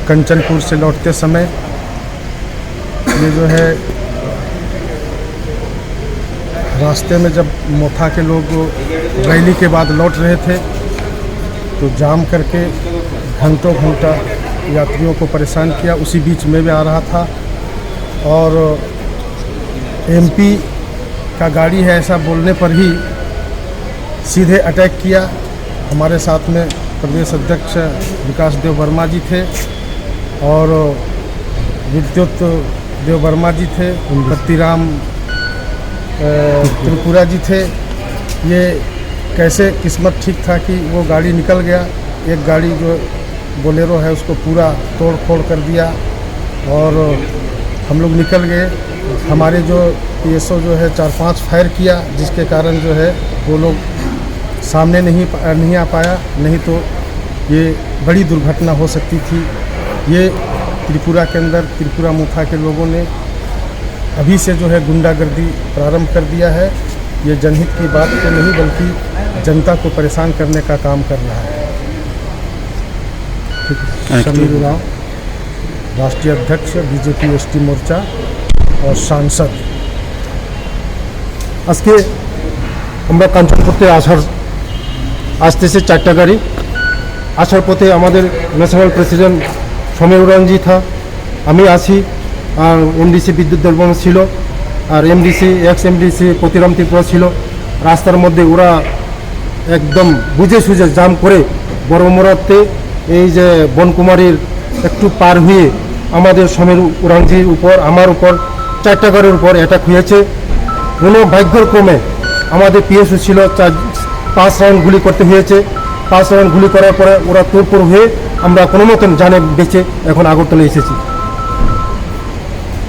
कंचनपुर से लौटते समय ये जो है रास्ते में जब मोथा के लोग रैली के बाद लौट रहे थे तो जाम करके घंटों घंटा यात्रियों को परेशान किया। उसी बीच में भी आ रहा था और एमपी का गाड़ी है ऐसा बोलने पर ही सीधे अटैक किया। हमारे साथ में प्रदेश अध्यक्ष विकास देव वर्मा जी थे और विद्युत देव वर्मा जी थे, पत्तीराम त्रिपुरा जी थे। ये कैसे किस्मत ठीक था कि वो गाड़ी निकल गया। एक गाड़ी जो बोलेरो है उसको पूरा तोड़ फोड़ कर दिया और हम लोग निकल गए। हमारे जो PSO जो है 4-5 फायर किया, जिसके कारण जो है वो लोग सामने नहीं आ पाया, नहीं तो ये बड़ी दुर्घटना हो सकती थी। ये त्रिपुरा के अंदर त्रिपुरा मुथा के लोगों ने अभी से जो है गुंडागर्दी प्रारंभ कर दिया है। ये जनहित की बात तो नहीं बल्कि जनता को परेशान करने का काम कर रहा है। समीर उरांव, राष्ट्रीय अध्यक्ष बीजेपी ST मोर्चा और सांसद। आज के আমরা কাঞ্চনপুরতে আসতেছে 4টা গাড়ি। আসার পথে আমাদের ন্যাশনাল প্রেসিডেন্ট সমীর উরানজি থা, আমি আছি আর MDC বিদ্যুৎ দেববর্মা ছিল আর MDC x MDC Patiram Tripura ছিল। রাস্তার মধ্যে ওরা একদম বুঝে সুঝে জাম করে বড়মোড়াতে এই যে বনকুমারীর একটু পার হয়ে আমাদের সমীর উরানজির উপর আমার উপর 4টা গাড়ির উপর অ্যাটাক হয়েছে। কোনো ভাগ্যের ক্রমে আমাদের PSO ছিল 5 রাউন্ড গুলি করতে হয়েছে। 5 রাউন্ড গুলি করার পরে ওরা তোড়ফোড় হয়ে আমরা কোনো মতন জানে বেঁচে এখন আগরতলা এসেছি।